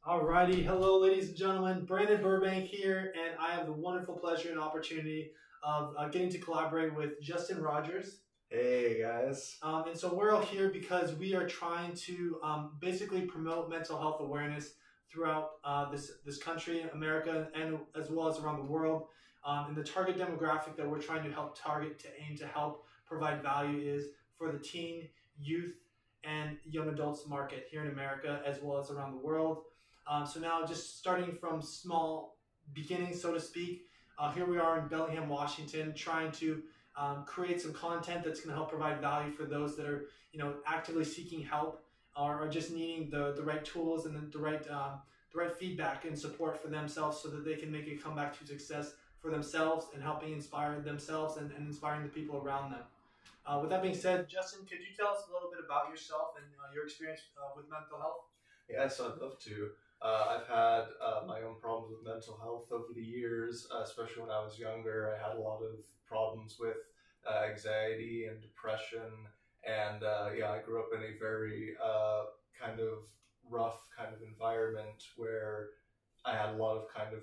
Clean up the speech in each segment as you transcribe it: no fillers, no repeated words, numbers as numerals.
Alrighty, hello, ladies and gentlemen. Brandon Burbank here, and I have the wonderful pleasure and opportunity of getting to collaborate with Justin Rogers. Hey guys. And so we're all here because we are trying to basically promote mental health awareness throughout this country, America, and as well as around the world. And the target demographic that we're trying to help target to aim to help provide value is for the teen, youth, and young adults market here in America as well as around the world. So now, just starting from small beginnings, so to speak, here we are in Bellingham, Washington, trying to create some content that's going to help provide value for those that are, actively seeking help or are just needing the right tools and the right feedback and support for themselves, so that they can make a comeback to success for themselves and helping inspire themselves and inspiring the people around them. With that being said, Justin, could you tell us a little bit about yourself and your experience with mental health? Yes, I'd love to. I've had my own problems with mental health over the years, especially when I was younger. I had a lot of problems with anxiety and depression, and I grew up in a very kind of rough kind of environment where I had a lot of kind of,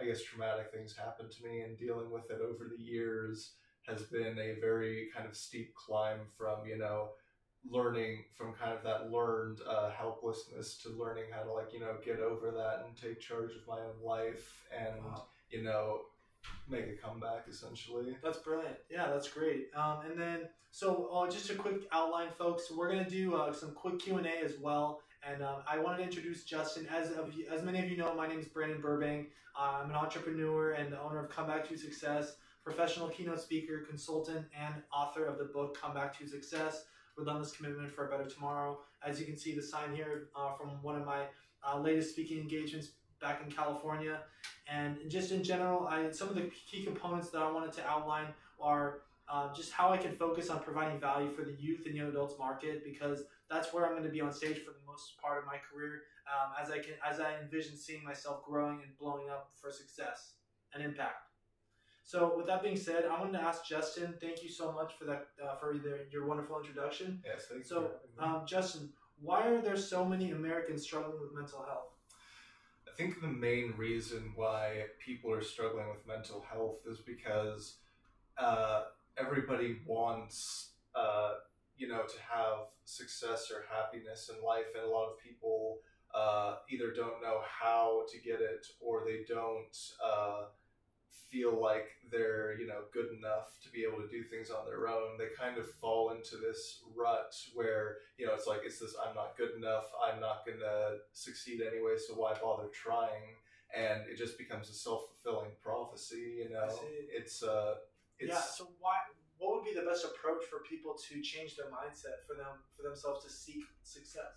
I guess, traumatic things happen to me, and dealing with it over the years has been a very kind of steep climb from, learning from kind of that learned helplessness to learning how to, like, get over that and take charge of my own life and, Wow. Make a comeback essentially. That's brilliant. Yeah, that's great. And then, so just a quick outline, folks. We're gonna do some quick Q&A as well. And I wanted to introduce Justin. As many of you know, my name is Brandon Burbank. I'm an entrepreneur and the owner of Comeback to Success, professional keynote speaker, consultant, and author of the book Comeback to Success: Relentless Commitment for a Better Tomorrow. As you can see, the sign here from one of my latest speaking engagements back in California. And just in general, some of the key components that I wanted to outline are just how I can focus on providing value for the youth and young adults market, because that's where I'm going to be on stage for the most part of my career, as I envision seeing myself growing and blowing up for success and impact. So with that being said, I wanted to ask Justin. Thank you so much for that, for your wonderful introduction. Yes, thanks. So, Justin, why are there so many Americans struggling with mental health? I think the main reason why people are struggling with mental health is because everybody wants, to have success or happiness in life, and a lot of people either don't know how to get it, or they don't feel like they're good enough to be able to do things on their own. They kind of fall into this rut where it's like, it's this, I'm not good enough, I'm not gonna succeed anyway, so why bother trying? And it just becomes a self-fulfilling prophecy. It's Yeah. So what would be the best approach for people to change their mindset for themselves to seek success?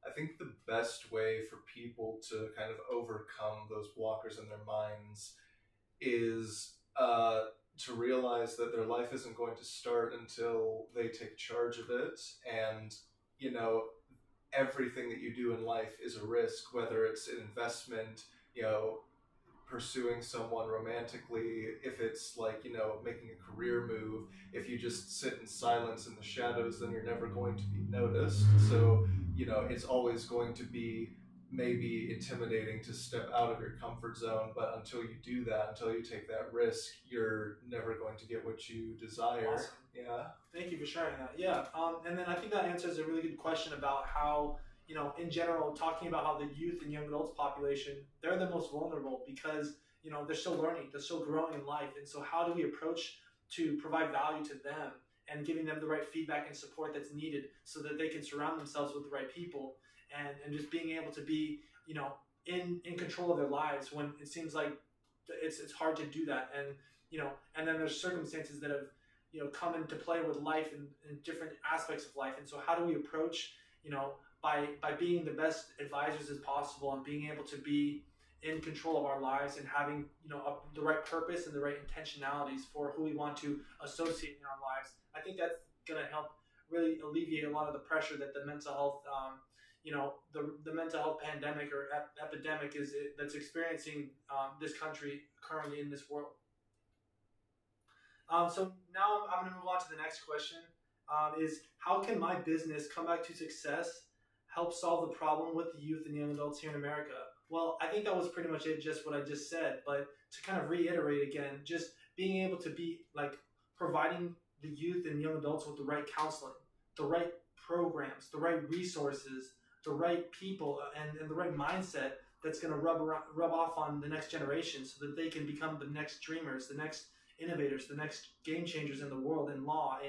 I think the best way for people to kind of overcome those blockers in their minds is to realize that their life isn't going to start until they take charge of it. And everything that you do in life is a risk, whether it's an investment, pursuing someone romantically, if it's like, making a career move. If you just sit in silence in the shadows, then you're never going to be noticed. So it's always going to be maybe intimidating to step out of your comfort zone, but until you do that, until you take that risk, you're never going to get what you desire. Awesome. Yeah. Thank you for sharing that. Yeah. And then I think that answers a really good question about how, in general, talking about how the youth and young adults population, they're the most vulnerable because, they're still learning, they're still growing in life. And so how do we approach to provide value to them and giving them the right feedback and support that's needed so that they can surround themselves with the right people, and just being able to be, in control of their lives when it seems like it's hard to do that. And then there's circumstances that have, come into play with life and different aspects of life. And so how do we approach, by being the best advisors as possible and being able to be in control of our lives and having, the right purpose and the right intentionalities for who we want to associate in our lives. I think that's going to help really alleviate a lot of the pressure that the mental health, the mental health pandemic or epidemic that's experiencing this country currently in this world. So now I'm going to move on to the next question. Is how can my business Comeback to Success help solve the problem with the youth and young adults here in America? Well, I think that was pretty much it, just what I just said. But to kind of reiterate again, just being able to be like providing the youth and young adults with the right counseling, the right programs, the right resources, the right people, and the right mindset that's going to rub off on the next generation so that they can become the next dreamers, the next innovators, the next game changers in the world, in law,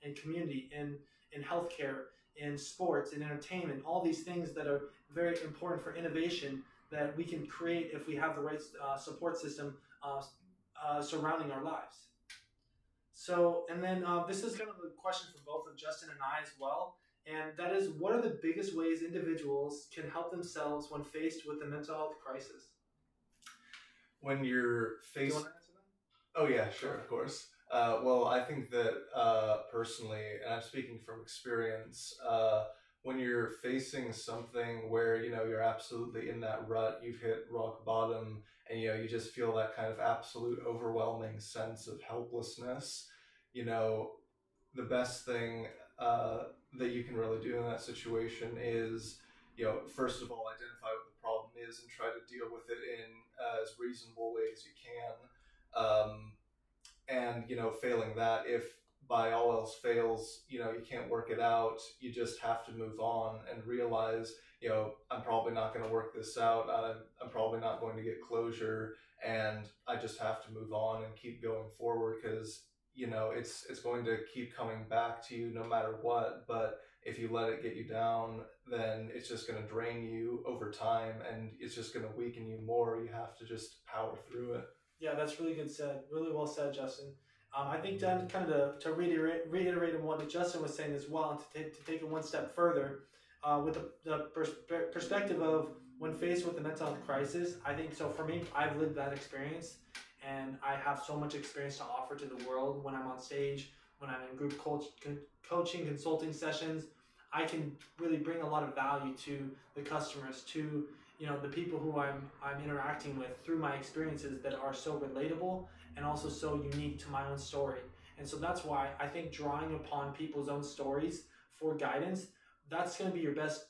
in community, in healthcare, in sports, in entertainment, all these things that are very important for innovation that we can create if we have the right support system surrounding our lives. So, and then this is kind of a question for both of Justin and I as well. And that is, what are the biggest ways individuals can help themselves when faced with a mental health crisis? When you're faced... Do you want to answer that? Oh yeah, sure, of course. Well, I think that personally, and I'm speaking from experience, when you're facing something where, you know, you're absolutely in that rut, you've hit rock bottom, and, you know, you just feel that kind of absolute overwhelming sense of helplessness, you know, the best thing that you can really do in that situation is, you know, first of all, identify what the problem is and try to deal with it in as reasonable way as you can. And, you know, failing that, if by all else fails, you know, you can't work it out, you just have to move on and realize, you know, I'm probably not going to work this out. I'm probably not going to get closure, and I just have to move on and keep going forward, because, you know, it's going to keep coming back to you no matter what. But if you let it get you down, then it's just going to drain you over time, and it's just going to weaken you more. You have to just power through it. Yeah, that's really good said. Really well said, Justin. I think then kind of to reiterate on what Justin was saying as well, and to take it one step further, with the perspective of when faced with a mental health crisis, I think, so for me, I've lived that experience, and I have so much experience to offer to the world when I'm on stage, when I'm in group coaching, consulting sessions. I can really bring a lot of value to the customers, to, you know, the people who I'm interacting with through my experiences that are so relatable and also so unique to my own story. And so that's why I think drawing upon people's own stories for guidance, that's going to be your best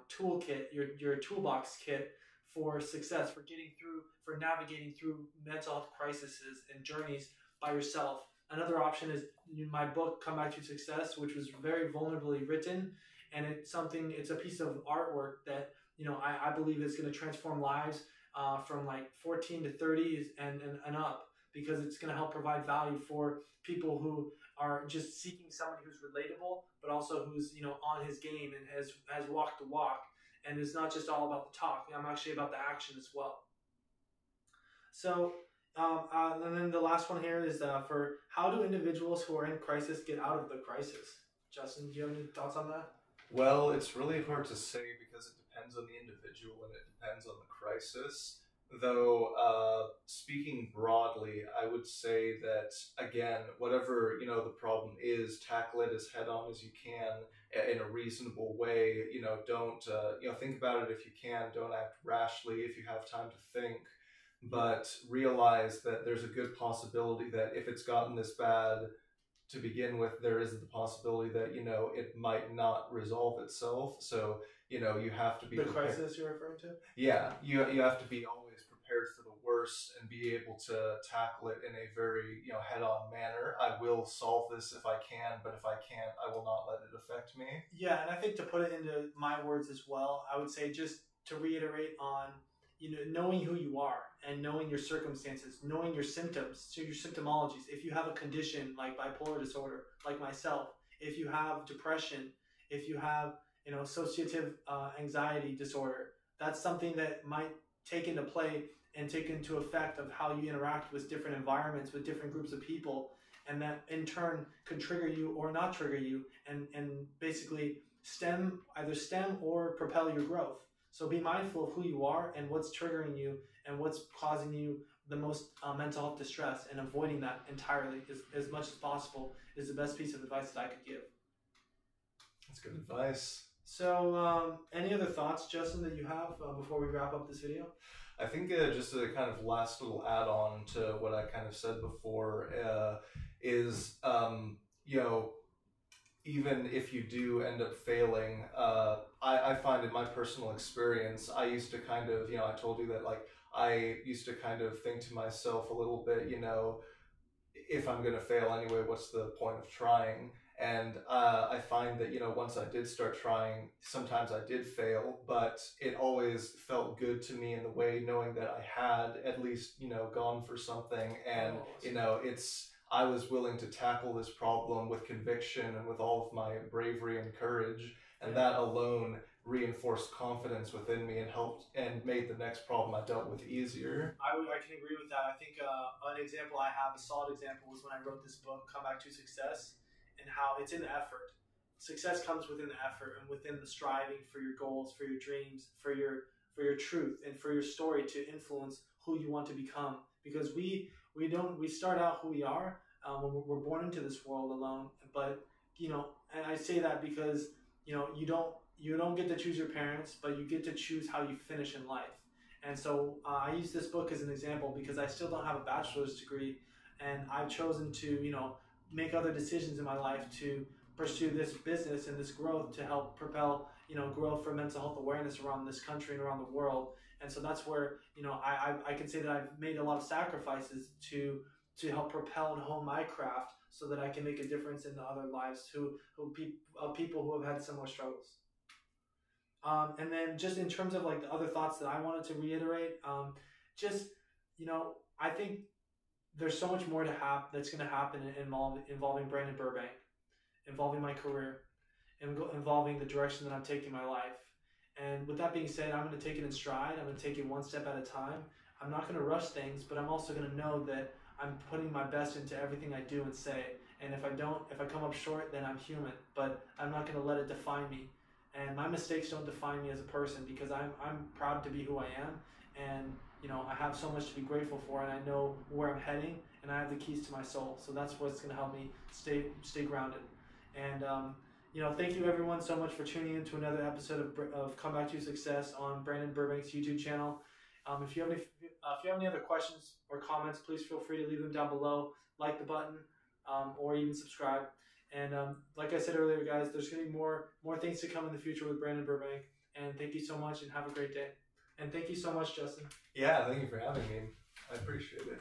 toolkit, your toolbox kit for success, for getting through, for navigating through mental health crises and journeys by yourself. Another option is my book, Come Back to Success, which was very vulnerably written, and it's a piece of artwork that, you know, I believe is going to transform lives from like 14 to 30 and up, because it's going to help provide value for people who are just seeking somebody who's relatable, but also who's, you know, on his game and has walked the walk, and is not just all about the talk. I'm actually about the action as well. So, and then the last one here is for how do individuals who are in crisis get out of the crisis? Justin, do you have any thoughts on that? Well, it's really hard to say because it depends on the individual and it depends on the crisis. Though, speaking broadly, I would say that, again, whatever, you know, the problem is, tackle it as head on as you can in a reasonable way. You know, don't, you know, think about it if you can. Don't act rashly if you have time to think. But realize that there's a good possibility that if it's gotten this bad to begin with, there is the possibility that, you know, it might not resolve itself. So, you know, you have to be the prepared. Crisis you're referring to? Yeah, you have to be always prepared for the worst and be able to tackle it in a very, you know, head-on manner. I will solve this if I can, but if I can't, I will not let it affect me. Yeah, and I think to put it into my words as well, I would say, just to reiterate on, you know, knowing who you are and knowing your circumstances, knowing your symptoms, so your symptomologies. If you have a condition like bipolar disorder, like myself, if you have depression, if you have, you know, associative anxiety disorder, that's something that might take into play and take into effect of how you interact with different environments, with different groups of people, and that in turn could trigger you or not trigger you, and basically either stem or propel your growth. So be mindful of who you are and what's triggering you and what's causing you the most mental health distress, and avoiding that entirely as much as possible is the best piece of advice that I could give. That's good advice. So any other thoughts, Justin, that you have before we wrap up this video? I think just a kind of last little add-on to what I kind of said before is, you know, even if you do end up failing, I find in my personal experience, I used to kind of, I told you that, like, I used to kind of think to myself a little bit, if I'm going to fail anyway, what's the point of trying? And I find that, once I did start trying, sometimes I did fail, but it always felt good to me in the way, knowing that I had at least, gone for something. And, I was willing to tackle this problem with conviction and with all of my bravery and courage. And that alone reinforced confidence within me and helped and made the next problem I dealt with easier. I can agree with that. I think an example I have, a solid example, was when I wrote this book, Come Back to Success, and how it's in the effort. Success comes within the effort and within the striving for your goals, for your dreams, for your truth, and for your story to influence who you want to become. Because we start out who we are when we're born into this world alone. But and I say that because you don't get to choose your parents, but you get to choose how you finish in life. And so I use this book as an example because I still don't have a bachelor's degree, and I've chosen to make other decisions in my life to pursue this business and this growth to help propel growth for mental health awareness around this country and around the world. And so that's where I can say that I've made a lot of sacrifices to help propel and hone my craft so that I can make a difference in the other lives of people who have had similar struggles. And then just in terms of like the other thoughts that I wanted to reiterate, I think there's so much more that's going to happen involving Brandon Burbank, involving my career, involving the direction that I'm taking my life. And with that being said, I'm going to take it in stride. I'm going to take it one step at a time. I'm not going to rush things, but I'm also going to know that I'm putting my best into everything I do and say. And if I come up short, then I'm human, but I'm not going to let it define me. And my mistakes don't define me as a person because I'm proud to be who I am. And, I have so much to be grateful for, and I know where I'm heading, and I have the keys to my soul. So that's what's going to help me stay grounded. And, thank you everyone so much for tuning in to another episode of Come Back to Success on Brandon Burbank's YouTube channel. If you have any other questions or comments, please feel free to leave them down below. Like the button, or even subscribe. And like I said earlier, guys, there's going to be more things to come in the future with Brandon Burbank. And thank you so much, and have a great day. And thank you so much, Justin. Yeah, thank you for having me. I appreciate it.